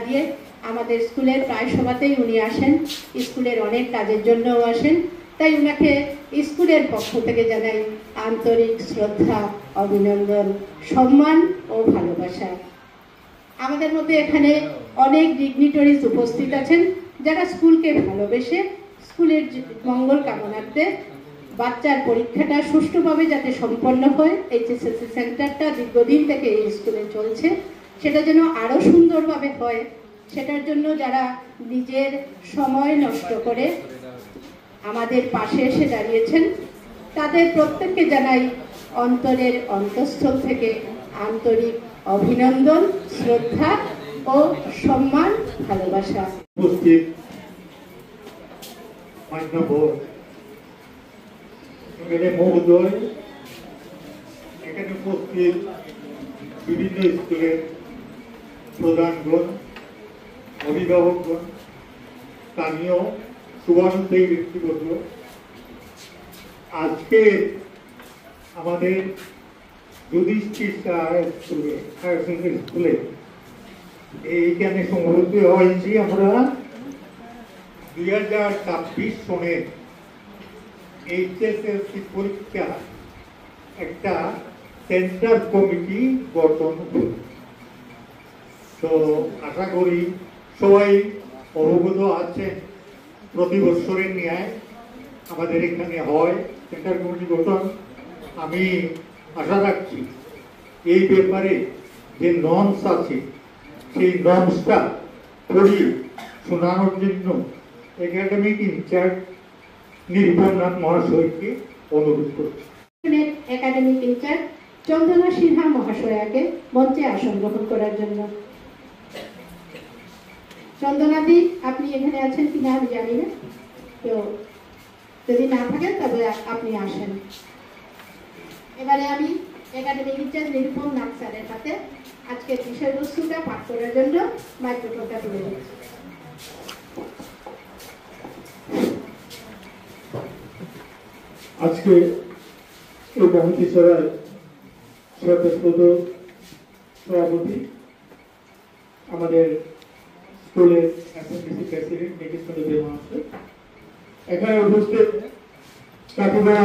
দিয়ে আমাদের স্কুলের প্রায় সভাতেই উনি আসেন, স্কুলের অনেক কাজের জন্যও আসেন। তাই উনাকে স্কুলের পক্ষ থেকে জানাই আন্তরিক শ্রদ্ধা, অভিনন্দন, সম্মান ও ভালোবাসা। আমাদের মধ্যে এখানে অনেক ডিগনিটরিজ উপস্থিত আছেন যারা স্কুলকে ভালোবেসে স্কুলের মঙ্গল কামনার্থে বাচ্চার পরীক্ষাটা সুষ্ঠুভাবে যাতে সম্পন্ন হয়, এইচএসএসসি সেন্টারটা দীর্ঘদিন থেকে এই স্কুলে চলছে, সেটা যেন আরও সুন্দরভাবে হয়, সেটার জন্য যারা নিজের সময় নষ্ট করে আমাদের পাশে এসে দাঁড়িয়েছেন, তাদের প্রত্যেককে জানাই অন্তরের অন্তঃস্থল থেকে আন্তরিক অভিনন্দন, শ্রদ্ধা ও সম্মান, ভালোবাসা। উপস্থিত মান্যবর মহোদয়, এখানে উপস্থিত বিভিন্ন স্কুলের প্রধানগণ, অভিভাবকগণ, স্থানীয় শুভানুধ্যায়ী ব্যক্তিবর্গ, আজকে আমাদের যুধিষ্ঠির হায়ার সেকেন্ডারি স্কুলে এইখানে সমবেত হয়েছি আমরা 2026 সনের এইচএসএসসি পরীক্ষা একটা সেন্টার কমিটি গঠন করি। তো আশা করি সবাই অবগত আছেন, প্রতি বছরের ন্যায় আমাদের এখানে হয় সেন্টার কমিটি গঠন। আমি আশা রাখছি এই ব্যাপারে যে নর্মস আছে সেই নর্মসটা পড়িয়ে শোনানোর জন্য একাডেমিক ইনচার্জ নির্ভরনাথ মহাশয়কে অনুরোধ করছি। একাডেমিক ইনচার্জ চন্দনা সিনহা মহাশয়াকে মঞ্চে আসন গ্রহণ করার জন্য। চন্দনাদি, আপনি এখানে আছেন কিনা আমি জানি না, তো যদি না থাকেন তবে আপনি আসেন। এবারে আমি একাডেমিক ইনচার্জ নিরুপম নাথ স্যারের হাতে আজকের বিষয়বস্তুটা পাঠ করার জন্য মাইক্রোফোনটা তুলে দিচ্ছি। আজকে এই মহতি সভায় শ্রদ্ধাস্পদ সভাপতি আমাদের স্কুলের এসএমডিসি প্রেসিডেন্ট নিখিল দেব মহাশয়, এখানে উপস্থিত কাটিমা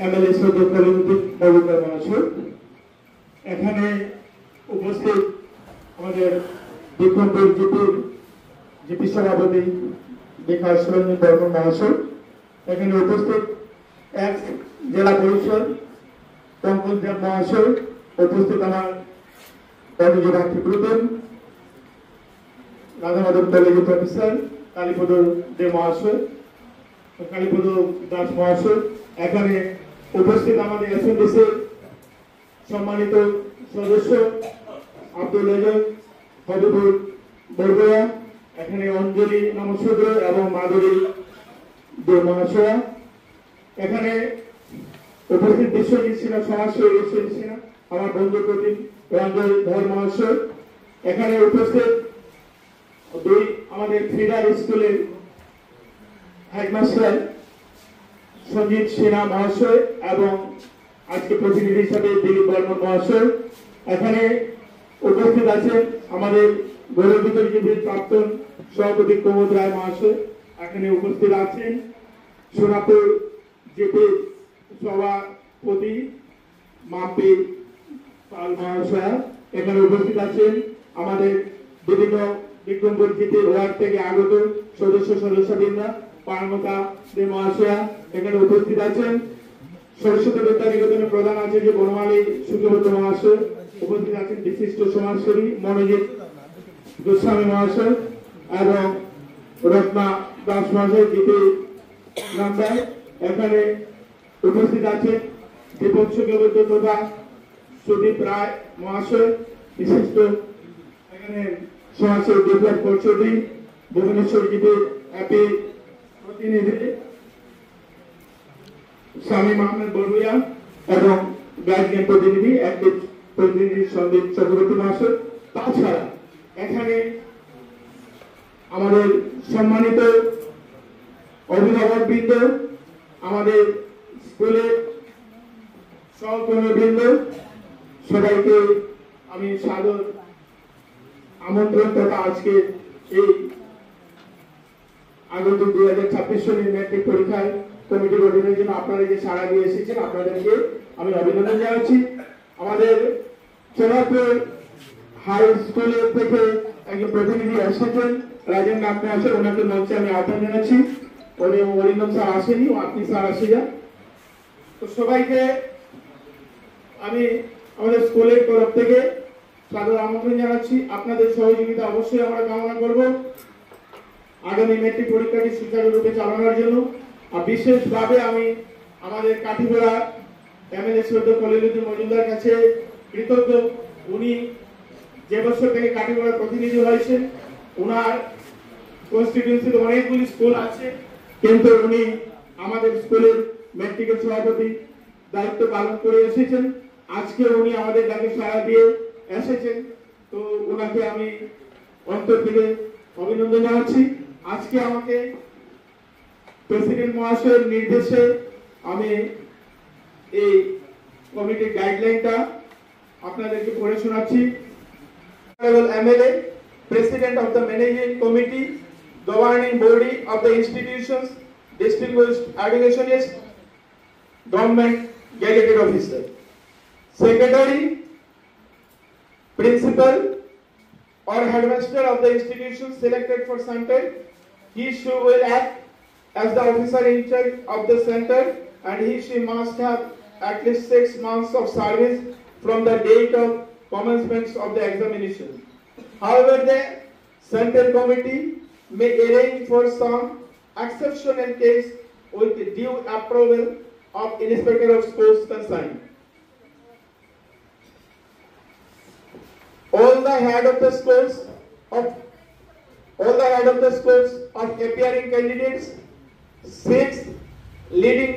এমএলএ সৈয়দ কলিমুদ্দিন মজুমদার মহাশয়, এখানে উপস্থিত আমাদের বিক্রমপুর জিপি সভাপতি বিকাশ রঞ্জন বর্মন মহাশয়, এখানে উপস্থিত এক জেলা পরিষদ পঙ্কজ দেব মহাশয়, উপস্থিত আমার কলেজ ভাতৃপ্রধান রাধা মাধব কলেজ প্রফেসর কালীপদ দেব মহাশয়, কালীপদ দাস মহাশয়, এখানে উপস্থিত আমাদের এসএমডিসির সম্মানিত সদস্য আব্দুল আজম হবিবুর বরগুয়া, এখানে অঞ্জলি নমস্কার এবং মাধুরী দেব মহাশয়া, এখানে উপস্থিত বিশ্বজিৎ সিনহা সমাজসেবী বিশ্বজিৎ সিনহা, আমার বন্ধু প্রতিম রঞ্জন ধর মহাশয়, এখানে উপস্থিত দুই আমাদের ফিডার স্কুলের হেডমাস্টার সঞ্জিত সিনহা মহাশয় এবং আজকে প্রতিনিধি হিসাবে দিলীপ বর্মন মহাশয়, এখানে উপস্থিত আছেন আমাদের গৌরবিত জীবীর প্রাক্তন সভাপতি প্রমোদ রায় মহাশয়, এখানে উপস্থিত আছেন সোনাপুর জিপি সভাপতি মাম্পি পাল মহাশয়, এখানে উপস্থিত আছেন আমাদের বিভিন্ন বিক্রমপুর জিপির ওয়ার্ড থেকে আগত সদস্যবৃন্দ পারমতা দে মহাশয়া, এখানে উপস্থিত আছেন সরস্বতী বিদ্যা নিকেতনের প্রধান আচার্য বনমালী শুক্লবর্ত মহাশয়, উপস্থিত আছেন বিশিষ্ট সমাজসেবী মনোজিৎ গোস্বামী মহাশয় এবং রত্না দাস মহাশয় জিপি নাম্বার, এখানে উপস্থিত আছেন দীপক শুক্লবর্ত তথা সুদীপ রায় মহাশয়, বিশিষ্ট এখানে সমাজসেবী বিপ্লব পরিষদী ভুবনেশ্বর জিপির হ্যাপি প্রতিনিধি স্বামী আহমেদ বরুয়া এবং গার্জিয়ান প্রতিনিধি অ্যাক্টিভ প্রতিনিধি সন্দীপ চক্রবর্তী মহাশয়। তাছাড়া এখানে আমাদের সম্মানিত অভিভাবকবৃন্দ, আমাদের স্কুলের সহকর্মীবৃন্দ, সবাইকে আমি সাদর আমন্ত্রণ তথা আজকে এই আগত 2026 সালের ম্যাট্রিক পরীক্ষায় কমিটি গঠনের জন্য আপনারা যে সাড়া দিয়ে এসেছেন আপনাদেরকে আমি অভিনন্দন জানাচ্ছি। আমাদের সোনারপুর হাই স্কুলের থেকে একজন প্রতিনিধি এসেছেন, রাজেন নামে আসেন, ওনাকে মঞ্চে আমি আহ্বান জানাচ্ছি। উনি অরিন্দম স্যার আসেনি, আপনি স্যার আসে যান। তো সবাইকে আমি আমাদের স্কুলের তরফ থেকে সাদর আমন্ত্রণ জানাচ্ছি। আপনাদের সহযোগিতা অবশ্যই আমরা কামনা করব আগামী ম্যাট্রিক পরীক্ষাটি সুচারুরূপে চালানোর জন্য। আর বিশেষভাবে আমি আমাদের কাঠিগড়া এমএলএ সৈয়দ খলিলুদ্দিন মজুমদার কাছে কৃতজ্ঞ। উনি যে বছর থেকে কাঠিগড়ার প্রতিনিধি হয়েছেন, ওনার কনস্টিটিউয়েন্সিতে অনেকগুলি স্কুল আছে, কিন্তু উনি আমাদের স্কুলের ম্যাট্রিকের সভাপতি দায়িত্ব পালন করে এসেছেন। আজকে উনি আমাদের ডাকে সাড়া দিয়ে এসেছেন, তো ওনাকে আমি অন্তর থেকে অভিনন্দন জানাচ্ছি। আজকে আমাকে প্রেসিডেন্ট মহাশয়ের নির্দেশে আমি এই কমিটির গাইডলাইনটা আপনাদেরকে পড়ে শোনাচ্ছি। MLA, President of the Managing Committee, Governing Body of the institutions, distinguished educationists, Government Gazetted Officer, Secretary, Principal or Headmaster of the institution selected for center. She will act as the officer in charge of the center, and she must have at least 6 months of service from the date of commencement of the examination. However, the center committee may arrange for some exceptional case with the due approval of Inspector of Schools concerned. All the head of the schools of appearing candidates, 6 leading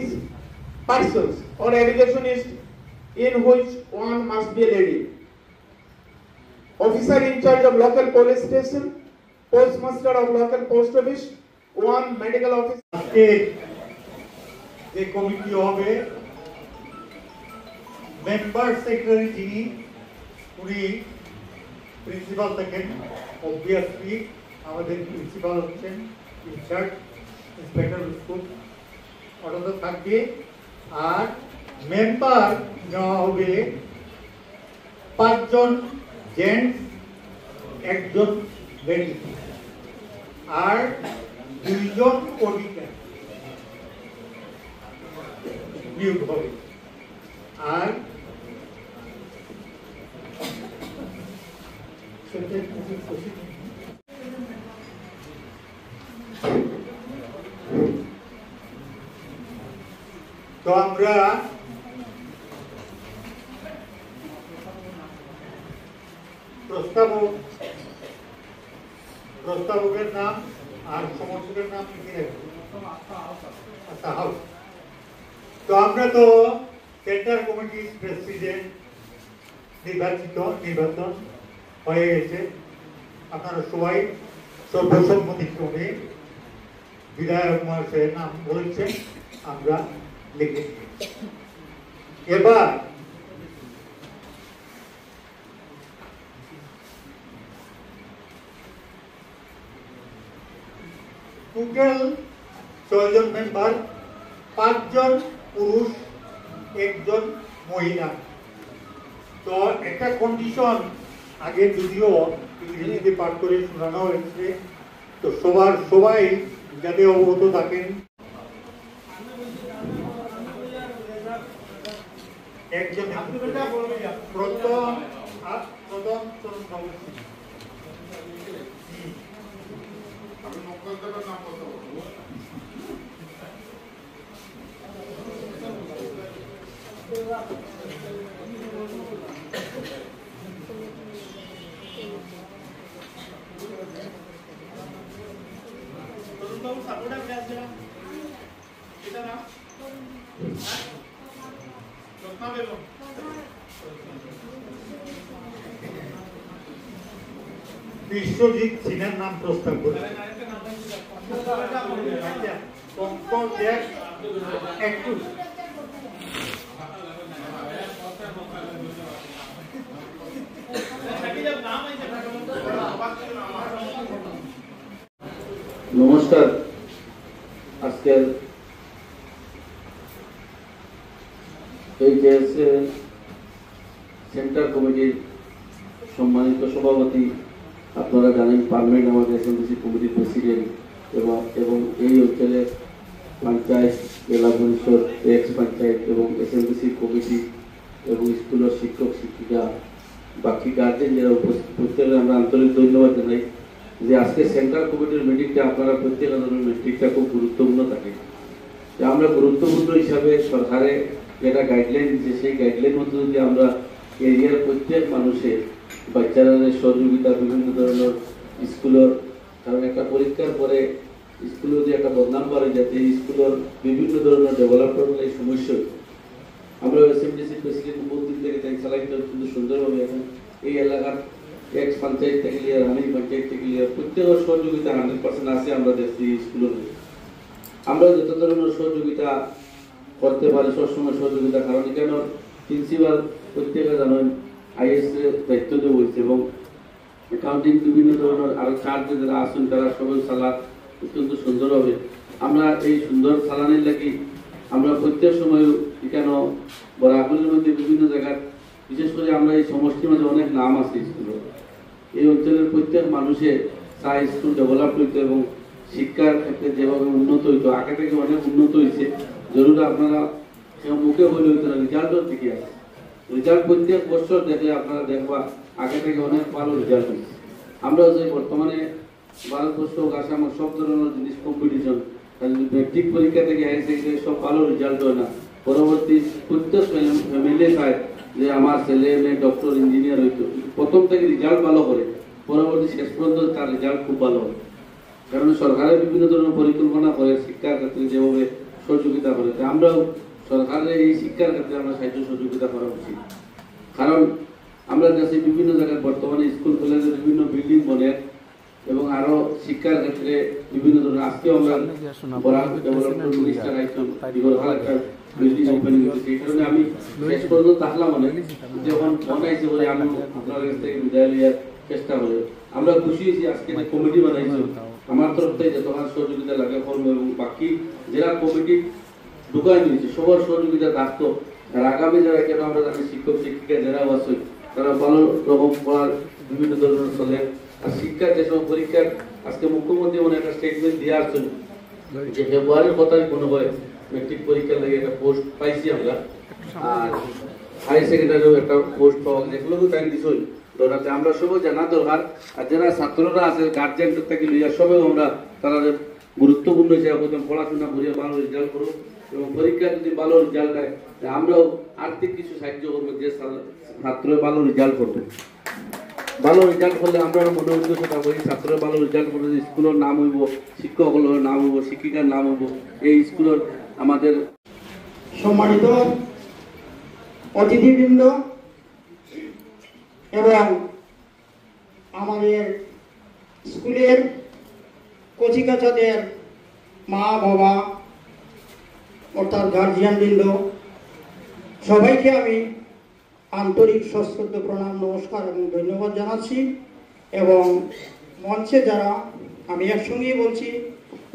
persons or educationists, in which one must be a lady. Officer in charge of local police station, postmaster of local post office, 1 medical officer. যে committee হবে, member secretary যিনি, উনি principal থাকেন। Obviously আমাদের principal হচ্ছেন in charge inspector school, ওটা তো থাকবে। আর মেম্বার নেওয়া হবে 5 জন জেন্টস, 1 জন লেডি, আর 2 জন অডিটর নিয়োগ হবে। আর তো আমরা প্রস্তাবকের নাম আর সমর্থকের নাম লিখে রাখবো। আচ্ছা, হাউস। তো আমরা তো সেন্টার কমিটির প্রেসিডেন্ট নির্বাচন হয়ে গেছে। আপনারা সবাই সর্বসম্মতিক্রমে বিধায়ক মহাশয়ের নাম বলেছেন, আমরা লিখে দিয়েছি। এবার টোটাল 6 জন মেম্বার, 5 জন পুরুষ, 1 জন মহিলা। তো একটা কন্ডিশন আগে যদিও ইংরেজিতে পাঠ করে শোনানো হয়েছে, তো সবাই যাতে অবগত থাকেন। একজন প্রথম বিশ্বজিৎ সিনহার নাম প্রস্তাব করে একটু নমস্কার। আজকের এইচএস সেন্টার কমিটির সম্মানিত সভাপতি, আপনারা জানেন পার্মানেন্ট আমাদের এসএমডিসি কমিটির প্রেসিডেন্ট এবং এই অঞ্চলের পঞ্চায়েত, জেলা পরিষদ, এক্স পঞ্চায়েত এবং এসএমডিসি কমিটি এবং স্কুলের শিক্ষক শিক্ষিকা, বাকি গার্জেন যারা উপস্থিত, প্রত্যেকের আমরা আন্তরিক ধন্যবাদ জানাই যে আজকে সেন্ট্রাল কমিটির মিটিংটা আপনারা প্রত্যেক ধরনের মিটিংটা খুব গুরুত্বপূর্ণ থাকে। আমরা গুরুত্বপূর্ণ হিসাবে সরকারে যেটা গাইডলাইন দিচ্ছে সেই গাইডলাইন মধ্যে যদি আমরা এরিয়ার প্রত্যেক মানুষের বাচ্চারা সহযোগিতা বিভিন্ন ধরনের স্কুলের, কারণ একটা পরীক্ষার পরে স্কুলে যদি একটা বদনাম বাড়ে যাতে স্কুলের বিভিন্ন ধরনের ডেভেলপমেন্ট এই সমস্যা, আমরা এসএমডিসি প্রেসিডেন্ট বহু দিন থেকে তাই চালাইতে কিন্তু সুন্দরভাবে এখন এই এলাকার এক্স পঞ্চায়েত থেকে লিয়ে রানী পঞ্চায়েত থেকে লিয়ে প্রত্যেকের সহযোগিতা 100% আছে। আমরা দেখছি স্কুলের আমরা যত ধরনের সহযোগিতা করতে পারি সবসময় সহযোগিতা, কারণ এখানে প্রিন্সিপাল প্রত্যেকে জানেন আইএস এর দায়িত্ব দেওয়া হয়েছে এবং অ্যাকাউন্টিং বিভিন্ন ধরনের আরো চার্জ যারা আসুন তারা সবাই চালাক অত্যন্ত সুন্দর হবে। আমরা এই সুন্দর চালানের লাগি আমরা প্রত্যেক সময় এখানে বরাবরের মধ্যে বিভিন্ন জায়গায়, বিশেষ করে আমরা এই সমষ্টির মধ্যে অনেক নাম আছে স্কুলের, এই অঞ্চলের প্রত্যেক মানুষের চাই স্কুল ডেভেলপ হইতো এবং শিক্ষার ক্ষেত্রে যেভাবে উন্নত হইতো, আগে থেকে অনেক উন্নত হয়েছে। জরুরি আপনারা মুখে বলে হইতো না, রেজাল্টের দিকে আছে। রেজাল্ট প্রত্যেক বছর দেখলে আপনারা দেখবা আগে থেকে অনেক ভালো রেজাল্ট হয়েছে। আমরা যে বর্তমানে ভারতবর্ষ আসাম সব ধরনের জিনিস কম্পিটিশন, মেট্রিক পরীক্ষা থেকে হায়ার সেকেন্ডারি সব ভালো রেজাল্ট হয় না, পরবর্তী প্রত্যেক ফ্যামিলি চায় যে আমার ছেলে মেয়ে ডক্টর ইঞ্জিনিয়ার হইতো, প্রথম থেকে রেজাল্ট ভালো করে পরবর্তী শেষ পর্যন্ত তার রেজাল্ট খুব ভালো হয়। কারণ সরকারের বিভিন্ন ধরনের পরিকল্পনা করে শিক্ষার ক্ষেত্রে যেভাবে সহযোগিতা করে, আমরাও সরকারের এই শিক্ষার ক্ষেত্রে আমরা সাহায্য সহযোগিতা করা উচিত। কারণ আমরা কাছে বিভিন্ন জায়গায় বর্তমানে স্কুল কলেজের বিভিন্ন বিল্ডিং বনে এবং আরো শিক্ষার ক্ষেত্রে বিভিন্ন ধরনের, আজকেও আমরা ডেভেলপমেন্ট মিনিস্টার আইসন বিল্ডিং ওপেনিং হয়েছে, এই কারণে আমি শেষ পর্যন্ত থাকলাম অনেক যখন মনে আইসে বলে আমি আপনার কাছ থেকে বিদায় নেওয়ার চেষ্টা করি। আমরা খুশি হয়েছি আজকে কমিটি বানাইছি, আমার তরফ থেকে যতক্ষণ সহযোগিতা লাগে করবো এবং বাকি যারা কমিটি ঢুকাই নিয়েছে সবার সহযোগিতা থাকতো। আর আগামী যারা কেন আমরা জানি শিক্ষক শিক্ষিকা যারাও আছে তারা ভালো রকম পড়ার বিভিন্ন ধরনের চলে। আর শিক্ষার যে সময় পরীক্ষার আজকে মুখ্যমন্ত্রী মনে একটা স্টেটমেন্ট দিয়ে আসছেন যে ফেব্রুয়ারির কথাই মনে হয় মেট্রিক পরীক্ষার লাগে একটা পোস্ট পাইছি আমরা, আর হায়ার সেকেন্ডারিও একটা পোস্ট পাওয়া গেছে, এগুলো তো টাইম দিছই ধরাতে আমরা সবাই জানা দরকার। আর যারা ছাত্ররা আছে গার্জেন থেকে লইয়া সবাই আমরা তারা গুরুত্বপূর্ণ হিসাবে পড়াশোনা করিয়া ভালো রেজাল্ট করুক এবং পরীক্ষা যদি ভালো রেজাল্ট দেয় আমরাও আর্থিক কিছু সাহায্য করবো, যে ছাত্র ভালো রেজাল্ট করবে। ভালো রেজাল্ট করলে আমরা মনে উদ্দেশ্যটা করি ছাত্র ভালো রেজাল্ট করলে স্কুলের নাম হইব, শিক্ষকের নাম হইব, শিক্ষিকার নাম হইব, এই স্কুলের আমাদের। সম্মানিত অতিথিবৃন্দ এবং আমাদের স্কুলের কচিকাচাদের মা বাবা অর্থাৎ গার্জিয়ানবৃন্দ, সবাইকে আমি আন্তরিক সশ্রদ্ধ প্রণাম, নমস্কার এবং ধন্যবাদ জানাচ্ছি। এবং মঞ্চে যারা, আমি একসঙ্গেই বলছি,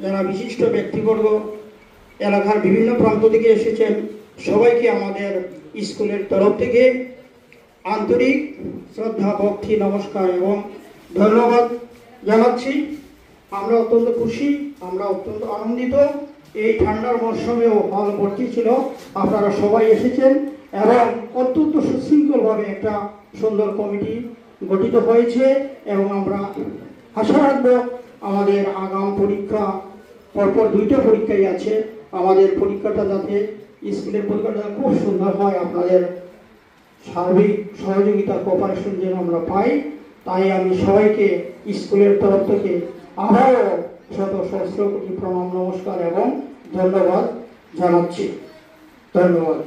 যারা বিশিষ্ট ব্যক্তিবর্গ এলাকার বিভিন্ন প্রান্ত থেকে এসেছেন, সবাইকে আমাদের স্কুলের তরফ থেকে আন্তরিক শ্রদ্ধা, ভক্তি, নমস্কার এবং ধন্যবাদ জানাচ্ছি। আমরা অত্যন্ত খুশি, আমরা অত্যন্ত আনন্দিত। এই ঠান্ডার মরশুমেও হল ভর্তি ছিল, আপনারা সবাই এসেছেন এবং অত্যন্ত সুশৃঙ্খলভাবে একটা সুন্দর কমিটি গঠিত হয়েছে এবং আমরা আশা রাখবো আমাদের আগাম পরীক্ষা, পরপর 2টা পরীক্ষাই আছে, আমাদের পরীক্ষাটা যাতে স্কুলের পরীক্ষাটা খুব সুন্দর হয়, আপনাদের সার্বিক সহযোগিতা কোঅপারেশন যেন আমরা পাই, তাই আমি সবাইকে স্কুলের তরফ থেকে আবারও শত সহস্র কোটি প্রণাম, নমস্কার এবং ধন্যবাদ জানাচ্ছি। ধন্যবাদ।